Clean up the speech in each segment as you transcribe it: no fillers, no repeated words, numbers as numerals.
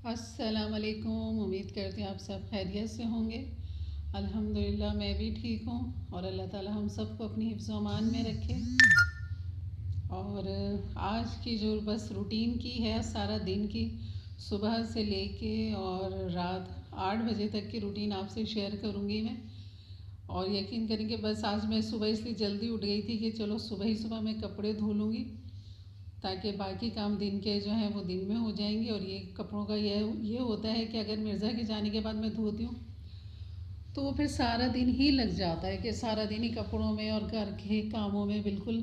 अस्सलाम वालेकुम। उम्मीद करते हैं आप सब खैरियत से होंगे। अल्हम्दुलिल्लाह मैं भी ठीक हूँ और अल्लाह ताला हम सबको अपनी हिफ्ज़ व अमान में रखे। और आज की जो बस रूटीन की है सारा दिन की, सुबह से लेके और रात 8 बजे तक की रूटीन आपसे शेयर करूँगी मैं। और यकीन करेंगे बस आज मैं सुबह इसलिए जल्दी उठ गई थी कि चलो सुबह ही सुबह मैं कपड़े धो लूँगी ताकि बाकी काम दिन के जो हैं वो दिन में हो जाएंगे। और ये कपड़ों का ये होता है कि अगर मिर्ज़ा के जाने के बाद मैं धोती हूँ तो वो फिर सारा दिन ही लग जाता है कि सारा दिन ही कपड़ों में और घर के कामों में बिल्कुल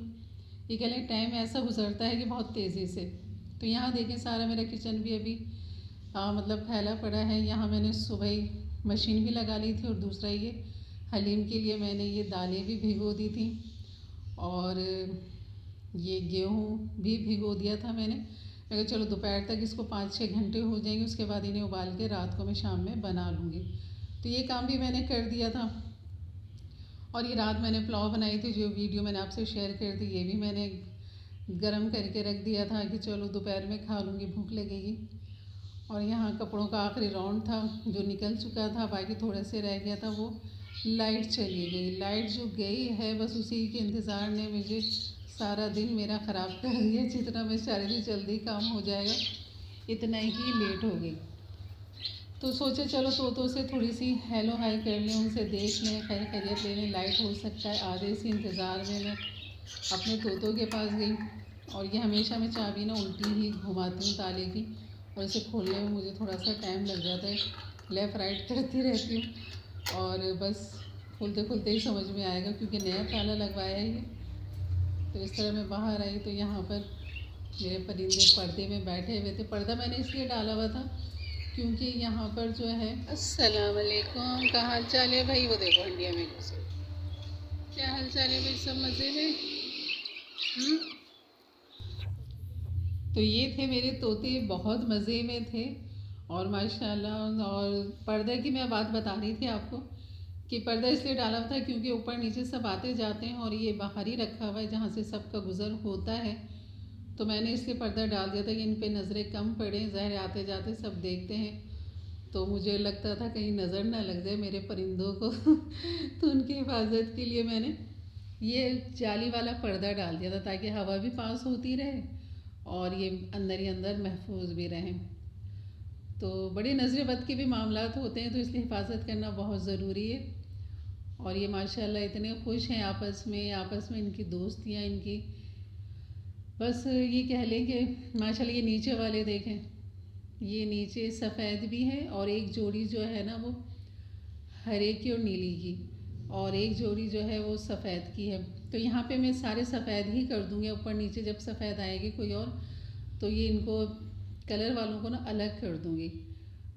ये कह लें टाइम ऐसा गुजरता है कि बहुत तेज़ी से। तो यहाँ देखें सारा मेरा किचन भी अभी मतलब फैला पड़ा है। यहाँ मैंने सुबह ही मशीन भी लगा ली थी और दूसरा ये हलीम के लिए मैंने ये दालें भी भिगो दी थी और ये गेहूँ भी भिगो दिया था मैं कहा चलो दोपहर तक इसको 5-6 घंटे हो जाएंगे, उसके बाद इन्हें उबाल के रात को मैं शाम में बना लूँगी। तो ये काम भी मैंने कर दिया था। और ये रात मैंने पुलाव बनाई थी, जो वीडियो मैंने आपसे शेयर कर दी, ये भी मैंने गरम करके रख दिया था कि चलो दोपहर में खा लूँगी, भूख लगेगी। और यहाँ कपड़ों का आखिरी राउंड था जो निकल चुका था, बाकी थोड़े से रह गया था। वो लाइट चली गई, लाइट जो गई है बस उसी के इंतज़ार ने मुझे सारा दिन मेरा ख़राब कर दिया। जितना मैं चाह रही थी जल्दी काम हो जाएगा, इतना ही लेट हो गई। तो सोचे चलो तोतों से थोड़ी सी हेलो हाय कर लें, उनसे देख लें, खैर खैरियत ले लें। लाइट हो सकता है आधे से इंतज़ार में मैं अपने तोतों के पास गई। और ये हमेशा मैं चाबी ना उल्टी ही घुमाती हूँ ताले की, और इसे खोलने में मुझे थोड़ा सा टाइम लग जाता है, लेफ़्ट राइट करती रहती हूँ। और बस खुलते खुलते ही समझ में आएगा क्योंकि नया ताला लगवाया है ये। तो इस तरह मैं बाहर आई तो यहाँ पर मेरे परिंदे पर्दे में बैठे हुए थे। पर्दा मैंने इसलिए डाला हुआ था क्योंकि यहाँ पर जो है अस्सलाम वालेकुम, क्या हाल चाल है भाई? वो देखो इंडिया में घुसे। क्या हाल चाल है भाई, सब मज़े में? तो ये थे मेरे तोते, बहुत मज़े में थे और माशाल्लाह। और पर्दे की मैं बात बता रही थी आपको कि पर्दा इसलिए डाला हुआ था क्योंकि ऊपर नीचे सब आते जाते हैं और ये बाहर ही रखा हुआ है जहाँ से सबका गुज़र होता है। तो मैंने इसलिए पर्दा डाल दिया था कि इन पे नज़रें कम पड़े, ज़ाहिर आते जाते सब देखते हैं। तो मुझे लगता था कहीं नज़र ना लग जाए मेरे परिंदों को तो उनकी हिफाजत के लिए मैंने ये जाली वाला पर्दा डाल दिया था ताकि हवा भी पास होती रहे और ये अंदर ही अंदर महफूज भी रहें। तो बड़े नज़र बद के भी मामलात होते हैं तो इसलिए हिफाजत करना बहुत ज़रूरी है। और ये माशाल्लाह इतने खुश हैं आपस में इनकी दोस्तियाँ इनकी, बस ये कह लें कि माशाल्लाह। ये नीचे वाले देखें, ये नीचे सफ़ेद भी है और एक जोड़ी जो है ना वो हरे की और नीली की, और एक जोड़ी जो है वो सफ़ेद की है। तो यहाँ पे मैं सारे सफ़ेद ही कर दूँगी, ऊपर नीचे जब सफ़ेद आएगी कोई और तो ये इनको कलर वालों को ना अलग कर दूँगी।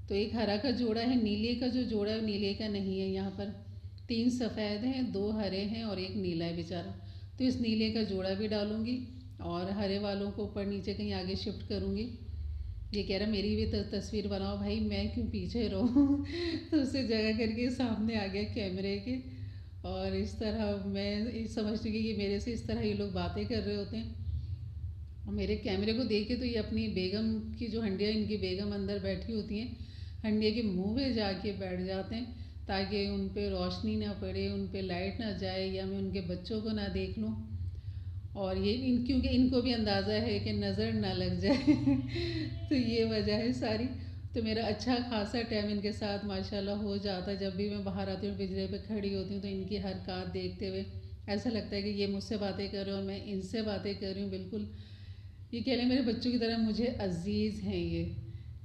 तो एक हरा का जोड़ा है, नीले का जो जोड़ा है नीले का नहीं है। यहाँ पर 3 सफ़ेद हैं, 2 हरे हैं और एक नीला है बेचारा। तो इस नीले का जोड़ा भी डालूँगी और हरे वालों को ऊपर नीचे कहीं आगे शिफ्ट करूँगी। ये कह रहा मेरी भी तस्वीर बनाओ भाई, मैं क्यों पीछे रहूँ तो उससे जगह करके सामने आ गया कैमरे के। और इस तरह मैं समझती कि ये मेरे से इस तरह ये लोग बातें कर रहे होते हैं और मेरे कैमरे को देख के तो ये अपनी बेगम की जो हंडिया, इनकी बेगम अंदर बैठी होती हैं, हंडिया के मुंह पे जाके बैठ जाते हैं ताकि उन पे रोशनी ना पड़े, उन पे लाइट ना जाए या मैं उनके बच्चों को ना देख लूँ। और ये क्योंकि इनको भी अंदाज़ा है कि नज़र ना लग जाए तो ये वजह है सारी। तो मेरा अच्छा खासा टाइम इनके साथ माशाल्लाह हो जाता है। जब भी मैं बाहर आती हूँ पिंजरे पे खड़ी होती हूँ तो इनकी हरकत देखते हुए ऐसा लगता है कि ये मुझसे बातें कर रहे हैं और मैं इनसे बातें कर रही हूँ। बिल्कुल ये कह लें मेरे बच्चों की तरह मुझे अज़ीज़ हैं ये।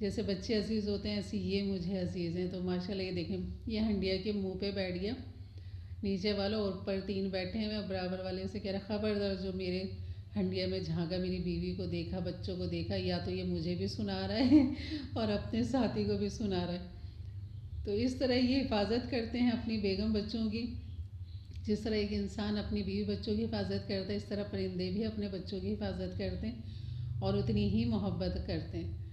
जैसे बच्चे अज़ीज़ होते हैं ऐसे ये मुझे अज़ीज़ हैं। तो माशाल्लाह ये देखें, ये हंडिया के मुंह पे बैठ गया नीचे वाला और ऊपर 3 बैठे हैं। मैं बराबर वाले से कह रहा खबरदार जो मेरे हंडिया में झांका, मेरी बीवी को देखा, बच्चों को देखा, या तो ये मुझे भी सुना रहा है और अपने साथी को भी सुना रहा है। तो इस तरह ये हिफाजत करते हैं अपनी बेगम बच्चों की। जिस तरह एक इंसान अपनी बीवी बच्चों की हिफाजत करता है, इस तरह परिंदे भी अपने बच्चों की हिफाजत करते हैं और उतनी ही मोहब्बत करते हैं।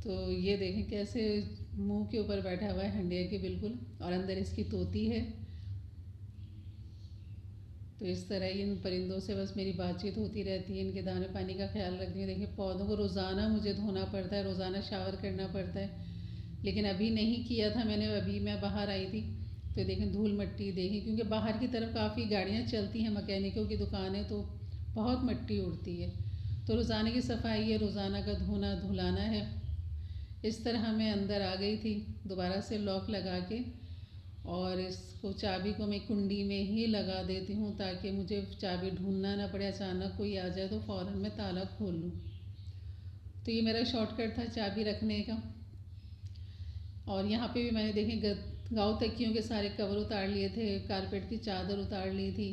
तो ये देखें कैसे मुंह के ऊपर बैठा हुआ है हंडिया के बिल्कुल, और अंदर इसकी तोती है। तो इस तरह इन परिंदों से बस मेरी बातचीत होती रहती है, इनके दाने पानी का ख्याल रखती हूँ। देखिए पौधों को रोज़ाना मुझे धोना पड़ता है, रोज़ाना शावर करना पड़ता है, लेकिन अभी नहीं किया था मैंने। अभी मैं बाहर आई थी तो देखें धूल मिट्टी देखी, क्योंकि बाहर की तरफ काफ़ी गाड़ियाँ चलती हैं, मैकेनिकों की दुकानें, तो बहुत मिट्टी उड़ती है। तो रोज़ाना की सफाई है, रोज़ाना का धोना धुलाना है। इस तरह मैं अंदर आ गई थी दोबारा से लॉक लगा के, और इसको चाबी को मैं कुंडी में ही लगा देती हूँ ताकि मुझे चाबी ढूंढना ना पड़े, अचानक कोई आ जाए तो फ़ौरन मैं ताला खोल लूँ। तो ये मेरा शॉर्टकट था चाबी रखने का। और यहाँ पे भी मैंने देखे गाँव तकियों के सारे कवर उतार लिए थे, कारपेट की चादर उतार ली थी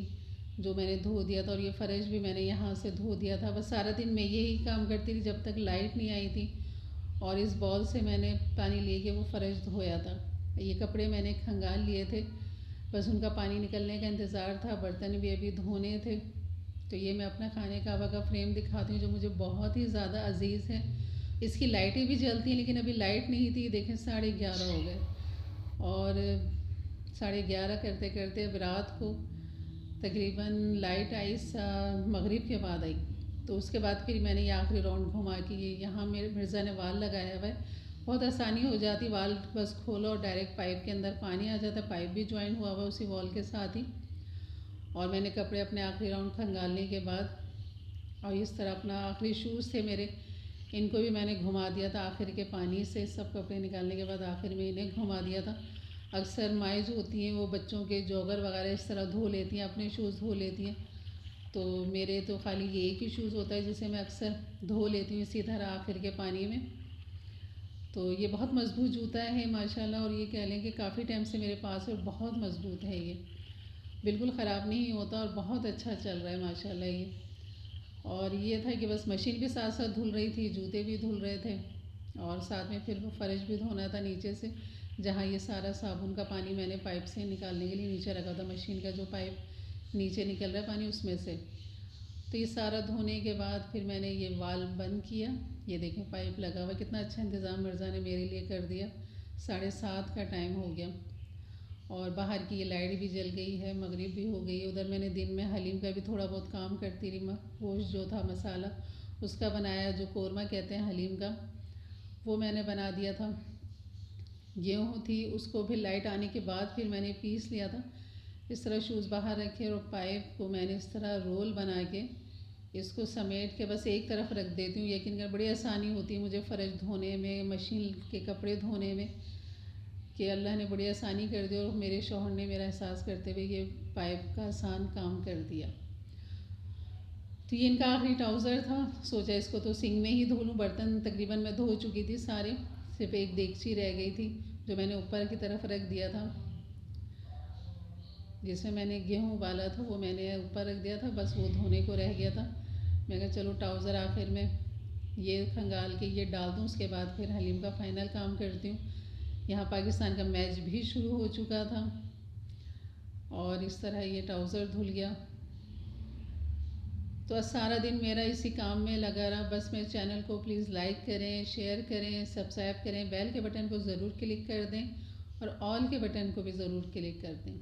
जो मैंने धो दिया था, और ये फ़र्श भी मैंने यहाँ से धो दिया था। बस सारा दिन मैं यही काम करती थी जब तक लाइट नहीं आई थी, और इस बॉल से मैंने पानी लेके वो फ़र्श धोया था। ये कपड़े मैंने खंगाल लिए थे, बस उनका पानी निकलने का इंतज़ार था। बर्तन भी अभी धोने थे। तो ये मैं अपना खाने का फ्रेम दिखाती हूँ जो मुझे बहुत ही ज़्यादा अजीज़ है। इसकी लाइटें भी जलती हैं, लेकिन अभी लाइट नहीं थी। देखें 11:30 हो गए, और 11:30 करते करते अब रात को तकरीबन लाइट आई मगरिब के बाद आई। तो उसके बाद फिर मैंने ये आखिरी राउंड घुमा के यहाँ मेरे मिर्ज़ा ने वाल लगाया हुआ है, बहुत आसानी हो जाती। वाल बस खोलो और डायरेक्ट पाइप के अंदर पानी आ जाता है। पाइप भी ज्वाइन हुआ हुआ उसी वॉल के साथ ही। और मैंने कपड़े अपने आखिरी राउंड खंगालने के बाद, और इस तरह अपना आखिरी शूज़ थे मेरे, इनको भी मैंने घुमा दिया था आखिर के पानी से। सब कपड़े निकालने के बाद आखिर में इन्हें घुमा दिया था। अक्सर माएँ जो होती हैं वो बच्चों के जॉगर वगैरह इस तरह धो लेती हैं, अपने शूज़ धो लेती हैं। तो मेरे तो खाली ये एक ही शूज़ होता है जिसे मैं अक्सर धो लेती हूँ इसी तरह आखिर के पानी में। तो ये बहुत मज़बूत जूता है माशाल्लाह, और ये कह लें कि काफ़ी टाइम से मेरे पास है और बहुत मज़बूत है। ये बिल्कुल ख़राब नहीं होता और बहुत अच्छा चल रहा है माशाल्लाह ये। और ये था कि बस मशीन भी साथ साथ धुल रही थी, जूते भी धुल रहे थे, और साथ में फिर वो फ़र्श भी धोना था नीचे से, जहाँ ये सारा साबुन का पानी मैंने पाइप से निकालने के लिए नीचे रखा था। मशीन का जो पाइप नीचे निकल रहा है पानी उसमें से। तो ये सारा धोने के बाद फिर मैंने ये वाल्व बंद किया। ये देखें पाइप लगा हुआ, कितना अच्छा इंतज़ाम मिर्ज़ा ने मेरे लिए कर दिया। 7:30 का टाइम हो गया, और बाहर की ये लाइट भी जल गई है, मगरिब भी हो गई है। उधर मैंने दिन में हलीम का भी थोड़ा बहुत काम करती रही। गोश्त जो था मसाला उसका बनाया, जो कोरमा कहते हैं हलीम का, वो मैंने बना दिया था। गेहूँ थी, उसको भी लाइट आने के बाद फिर मैंने पीस लिया था। इस तरह शूज़ बाहर रखे, और पाइप को मैंने इस तरह रोल बना के इसको समेट के बस एक तरफ रख देती हूँ। यकीन कर बड़ी आसानी होती है मुझे फ़र्श धोने में, मशीन के कपड़े धोने में, कि अल्लाह ने बड़ी आसानी कर दी, और मेरे शौहर ने मेरा एहसास करते हुए ये पाइप का आसान काम कर दिया। तो ये इनका आखिरी ट्राउज़र था, सोचा इसको तो सिंक में ही धो लूँ। बर्तन तकरीबन मैं धो चुकी थी सारे, सिर्फ एक देगची रह गई थी जो मैंने ऊपर की तरफ रख दिया था, जिसमें मैंने गेहूँ उबाला था वो मैंने ऊपर रख दिया था, बस वो धोने को रह गया था। मैं कहा चलो ट्राउज़र आखिर में ये खंगाल के ये डाल दूँ, उसके बाद फिर हलीम का फ़ाइनल काम करती हूँ। यहाँ पाकिस्तान का मैच भी शुरू हो चुका था, और इस तरह ये ट्राउज़र धुल गया। तो आज सारा दिन मेरा इसी काम में लगा रहा। बस मेरे चैनल को प्लीज़ लाइक करें, शेयर करें, सब्सक्राइब करें, बेल के बटन को ज़रूर क्लिक कर दें, और ऑल के बटन को भी ज़रूर क्लिक कर दें।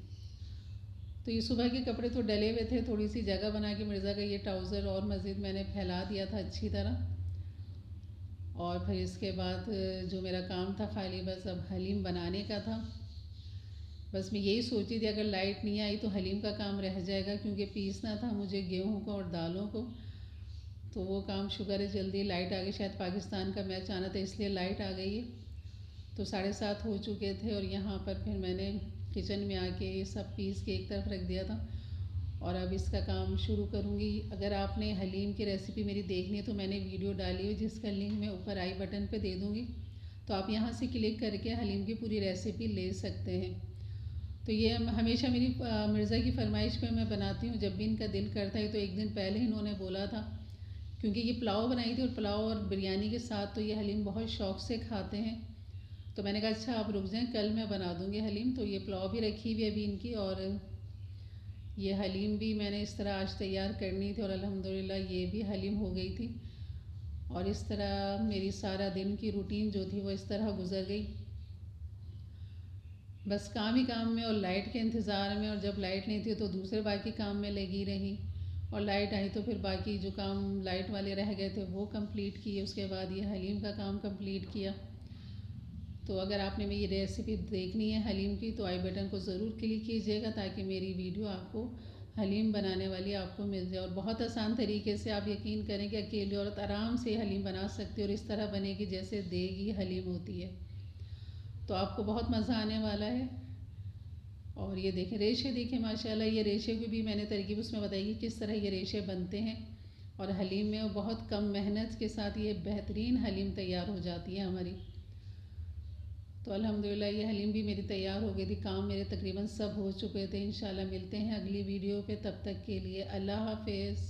तो ये सुबह के कपड़े तो डले हुए थे, थोड़ी सी जगह बना के मिर्ज़ा का ये ट्राउज़र और मज़ीद मैंने फैला दिया था अच्छी तरह। और फिर इसके बाद जो मेरा काम था खाली बस अब हलीम बनाने का था। बस मैं यही सोची थी अगर लाइट नहीं आई तो हलीम का काम रह जाएगा, क्योंकि पीसना था मुझे गेहूं को और दालों को। तो वो काम शुक्र है जल्दी लाइट आ गई, शायद पाकिस्तान का मैच आना था इसलिए लाइट आ गई है। तो 7:30 हो चुके थे, और यहाँ पर फिर मैंने किचन में आके ये सब पीस के एक तरफ रख दिया था, और अब इसका काम शुरू करूँगी। अगर आपने हलीम की रेसिपी मेरी देखनी है तो मैंने वीडियो डाली हुई जिसका लिंक मैं ऊपर आई बटन पे दे दूँगी, तो आप यहाँ से क्लिक करके हलीम की पूरी रेसिपी ले सकते हैं। तो ये हमेशा मेरी मिर्ज़ा की फरमाइश पे मैं बनाती हूँ, जब भी इनका दिल करता है। तो एक दिन पहले इन्होंने बोला था, क्योंकि ये पुलाव बनाई थी, और पुलाव और बिरयानी के साथ तो ये हलीम बहुत शौक़ से खाते हैं। तो मैंने कहा अच्छा आप रुक जाएं, कल मैं बना दूँगी हलीम। तो ये पुलाव भी रखी हुई अभी इनकी, और ये हलीम भी मैंने इस तरह आज तैयार करनी थी, और अल्हम्दुलिल्लाह ये भी हलीम हो गई थी। और इस तरह मेरी सारा दिन की रूटीन जो थी वो इस तरह गुजर गई। बस काम ही काम में और लाइट के इंतज़ार में, और जब लाइट नहीं थी तो दूसरे बाकी काम में लगी रही, और लाइट आई तो फिर बाकी जो काम लाइट वाले रह गए थे वो कंप्लीट किए, उसके बाद ये हलीम का काम कंप्लीट किया। तो अगर आपने मेरी रेसिपी देखनी है हलीम की तो आई बटन को ज़रूर क्लिक कीजिएगा, ताकि मेरी वीडियो आपको हलीम बनाने वाली आपको मिल जाए। और बहुत आसान तरीके से, आप यकीन करें कि अकेली औरत आराम से हलीम बना सकती है, और इस तरह बनेगी जैसे देगी हलीम होती है। तो आपको बहुत मज़ा आने वाला है। और ये देखें रेशे, देखें माशाल्लाह, ये रेशे की भी मैंने तरकीब उसमें बताई कि किस तरह ये रेशे बनते हैं। और हलीम में बहुत कम मेहनत के साथ ये बेहतरीन हलीम तैयार हो जाती है हमारी। तो अल्हम्दुलिल्लाह ये हलीम भी मेरी तैयार हो गई थी, काम मेरे तकरीबन सब हो चुके थे। इंशाल्लाह मिलते हैं अगली वीडियो पे, तब तक के लिए अल्लाह हाफ़िज़।